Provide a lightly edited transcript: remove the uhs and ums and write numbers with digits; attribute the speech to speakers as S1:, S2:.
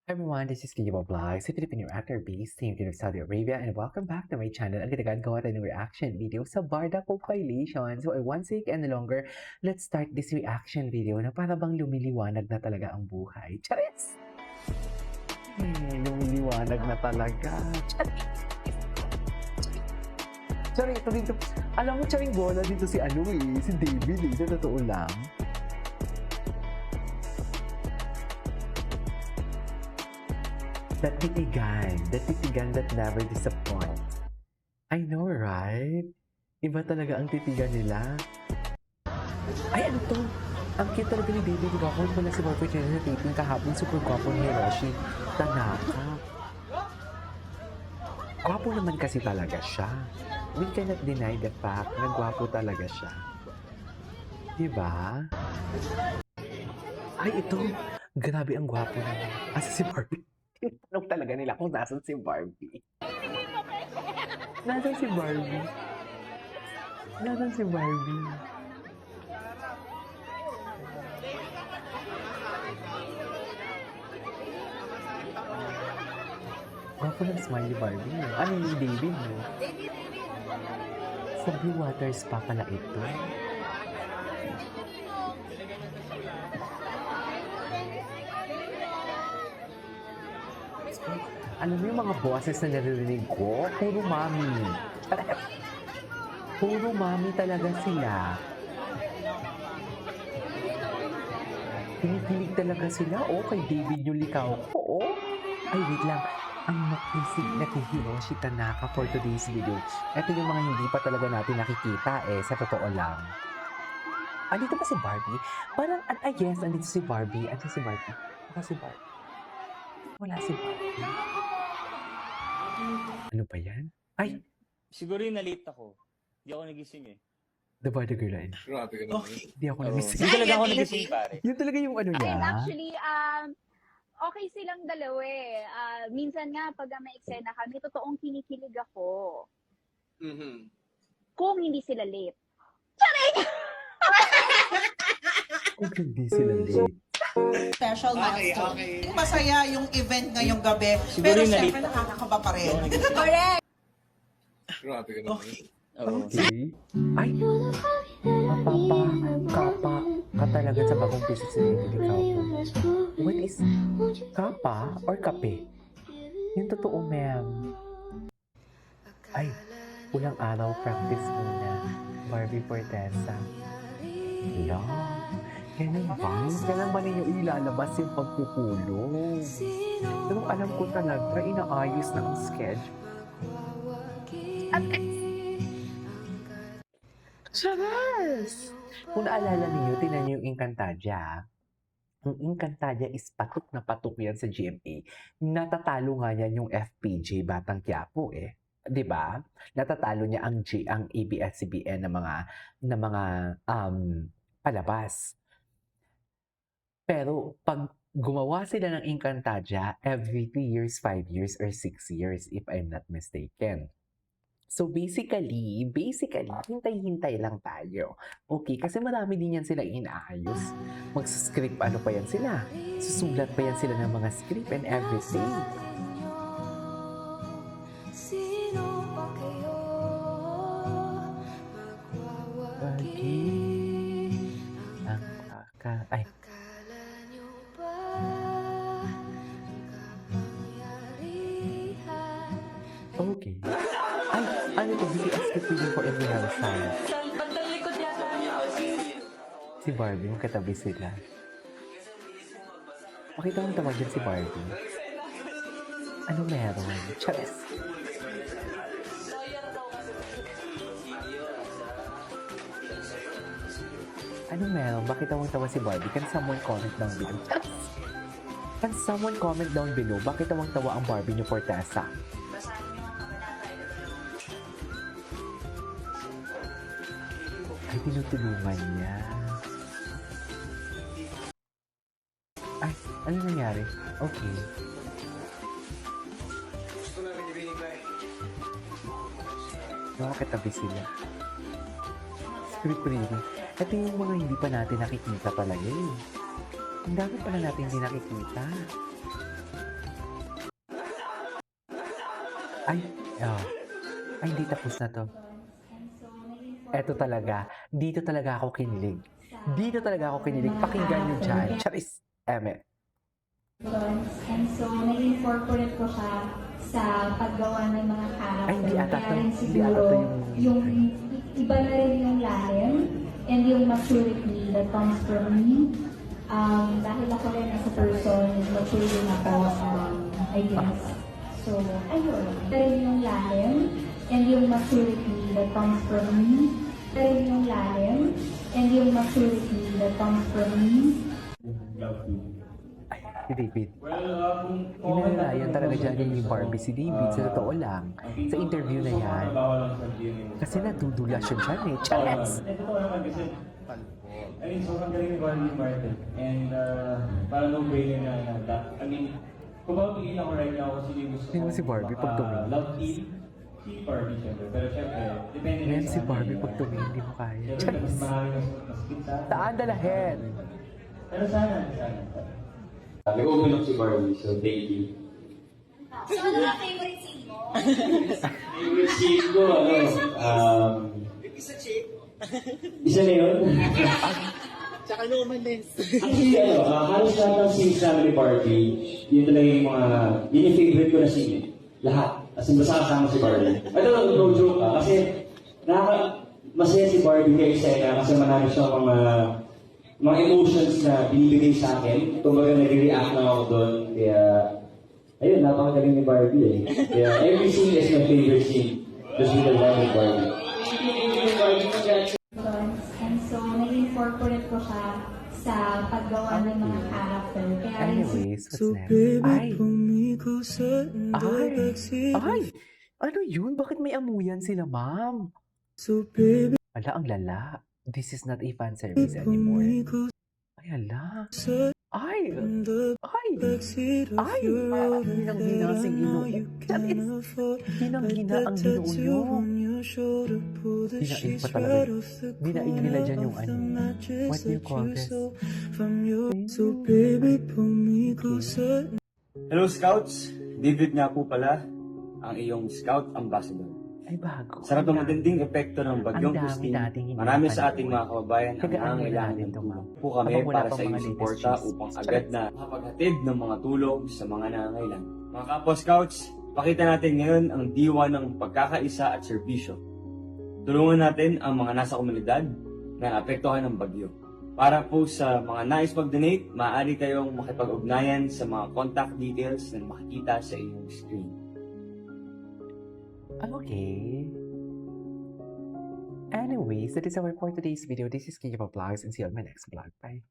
S1: Hi everyone, this is Kiyo Vlogs, a Filipino actor based in Saudi Arabia, and welcome back to my channel. Ang ginagawa tayo ng reaction video sa Barda Compilation. So I won't take any longer, let's start this reaction video na para bang lumiliwanag na talaga ang buhay. Charis! Lumiliwanag na talaga. Charis! Charis, ito dito. Alam mo, charing bola dito si si David sa totoo lang. That titigan that never disappoints. I know, right? Iba talaga ang titigan nila. Ay, ano to? Ang cute talaga ni David. Diba? Kung pala si Boyfriend niya sa taping kahapon, super gwapo ni Hiroshi Tanaka. Gwapo naman kasi talaga siya. We cannot deny the fact na gwapo talaga siya. Diba? Ay, ito. Grabe ang gwapo naman. Asa si Barbie? Tinanong talaga nila kung nasan si Barbie. Nasan si Barbie? Nasan si Barbie? Gwapo ng smiley Barbie. Ano yung David mo? Sa Blue Water Spa pala ito. Alam mo yung mga boses na naririnig ko? Puro mami. Puro mami talaga sila. Kinikilig talaga sila. Oh, kay David yung likaw ko. Oh. Ay, wait lang. Ang makisig na kay Hiroshi Tanaka for today's video. Ito yung mga hindi pa talaga natin nakikita sa totoo lang. Andito ba si Barbie? Parang, yes, andito si Barbie. Andito si Barbie. Wala si Barbie. Wala si Barbie. Ano ba yan? Ay!
S2: Siguro yung na-late ako. Hindi ako nagising eh.
S1: The Barda Girl Line.
S3: Grabe ka naman.
S1: Hindi ako nagising.
S2: Hindi talaga ako nagising, pare.
S1: Yun talaga yung ano niya.
S4: Ayun, actually, okay silang dalawa eh. Minsan nga, pag may eksena kami, totoong kinikilig ako.
S3: Mhm.
S4: Kung hindi sila late.
S1: Kung hindi sila late.
S5: Special milestone.
S3: okay.
S5: Masaya yung event ngayong gabi.
S2: Siguro
S5: Pero
S2: yung
S5: syempre
S2: nalito.
S5: nakakakaba pa rin.
S4: Correct!
S3: Grabe ka naman.
S2: Oo.
S1: Okay. Ay! Mapapa, kapa, ka talaga sa bagong piso sa ikaw ko. What is kapa or kape? Yung totoo, ma'am. Ay, ulang araw practice muna. Barbie Fortesa. Hello. Ganun ba? Kailan ba ninyo ilalabas yung pagpupulong? Pero alam ko talaga, inaayos na ang schedule. Charas! Kung naalala niyo, tinan niyo yung Encantadia. Ang Encantadia is patok na patok yan sa GMA. Natatalo nga yan yung FPJ Batang Quiapo eh. 'Di ba? Natatalo niya ang ABS-CBN na mga palabas. Pero pag gumawa sila ng Encantadia every 3 years, 5 years, or 6 years if I'm not mistaken. So basically, hintay-hintay lang tayo. Okay, kasi marami din yan sila inaayos. Mag-script, ano pa yan sila? Susulat pa yan sila ng mga script and everything. Ay. Okay. Ay, ano to? BTS Keeping for Every Hairstyle. Si Barbie, magkatabi sila. Pakita mong tawag yan si Barbie. Ano meron? Charis. Ano meron? Bakit tawang tawa si Barbie? Can someone comment down below? Can someone comment down below? Bakit tawang tawa ang Barbie niyo for Tessa? Ay, tinutulungan niya. Ay, ano nangyari? Okay. Nakakatabi sila. Script reading. Ito yung mga hindi pa natin nakikita talaga eh. Ang dami pala natin hindi nakikita. Ay, ah. Ay, hindi tapos na to. Eto talaga. Dito talaga ako kinilig. Dito talaga ako kinilig. Pakinggan nyo dyan. Charis. Eme.
S6: And so, na-incorporate ko siya sa paggawa ng mga character.
S1: Ay, hindi ata
S6: Kaya
S1: to.
S6: rin
S1: Hindi ata
S6: siguro,
S1: to
S6: yung iba na rin yung lalim and yung maturity that comes from me. Dahil ako rin as a person, mature din ako, I guess. So, ayun. Iba rin yung lalim and yung maturity that comes from me. Iba rin yung lalim and yung maturity that comes from me.
S1: Ay, si David. Hinahalayan talaga dyan yung Barbie si David. Sa totoo lang. Sa interview na yan. Kasi nadudula siya dyan eh. Charis!
S2: Totoo naman kasi I mean, sobrang galing ni Barbie Martin. And parang no-brainer na. I mean, kung mapapigil ako right now kung sino yung gusto
S1: Sino si Barbie pag tumingin?
S2: Love team, si Barbie syempre. Pero syempre, depende
S1: Ngayon
S2: rin
S1: si
S2: sa
S1: Barbie
S2: atin,
S1: pag tumingin, hindi mo kaya.
S2: Syempre, mas
S1: Charis!
S2: marami mas kita.
S1: Saan dalahin?
S2: Pero sana.
S7: Nag-open up si Barbie, so thank you.
S6: So, ano ang favorite scene mo?
S7: Favorite scene ko, isa na yun.
S3: Tsaka no umalis.
S7: Actually, halos lahat ng scenes namin ni Barbie, yun talaga yung yun yung favorite ko na scene eh. Lahat. As in, basta kasama si Barbie. Ito lang, no joke kasi masaya si Barbie kay eksena kasi marami siya mga emotions na binibigay sa akin. Kumbaga, nag-react na ako doon. Kaya, ayun, napakagaling ni Barbie eh. Kaya, every scene is my favorite scene. Just with the love of Barbie.
S6: And so, na-incorporate ko siya sa paggawa ng mga character. Kaya rin
S1: Anyways, what's next? Ay! Ay! Ano yun? Bakit may amuyan sila, ma'am? Ala, ang lala. This is not a fan service anymore. Ay, ala. Ay! Ay! Ay! Hinang-hina si Ginoo. Hinang-hina ang Ginoo nyo. Hinain pa talaga. Binain nila dyan yung ano. What do you call this?
S2: Hello Scouts! David nga po pala, ang iyong Scout Ambassador.
S1: Ay, bago.
S2: Sarap ng matinding epekto ng bagyong
S1: Ang dami
S2: Christine.
S1: nating hindi
S2: Marami sa
S1: napanood.
S2: ating mga kababayan ang
S1: Kagaan
S2: nangangailangan
S1: natin
S2: ng
S1: ito,
S2: tulong.
S1: ma'am.
S2: Po kami
S1: Habang wala
S2: para
S1: pang
S2: sa
S1: mga
S2: iyong
S1: latest
S2: suporta
S1: news.
S2: upang agad na makapaghatid ng mga tulong sa mga nangangailangan. Mga kapwa Scouts, pakita natin ngayon ang diwa ng pagkakaisa at serbisyo. Tulungan natin ang mga nasa komunidad na naapektuhan ng bagyo. Para po sa mga nais mag-donate, maaari kayong makipag-ugnayan sa mga contact details na makikita sa iyong screen.
S1: Okay. Anyways, that is our for today's video. This is Kenya Vlogs and see you on my next vlog. Bye.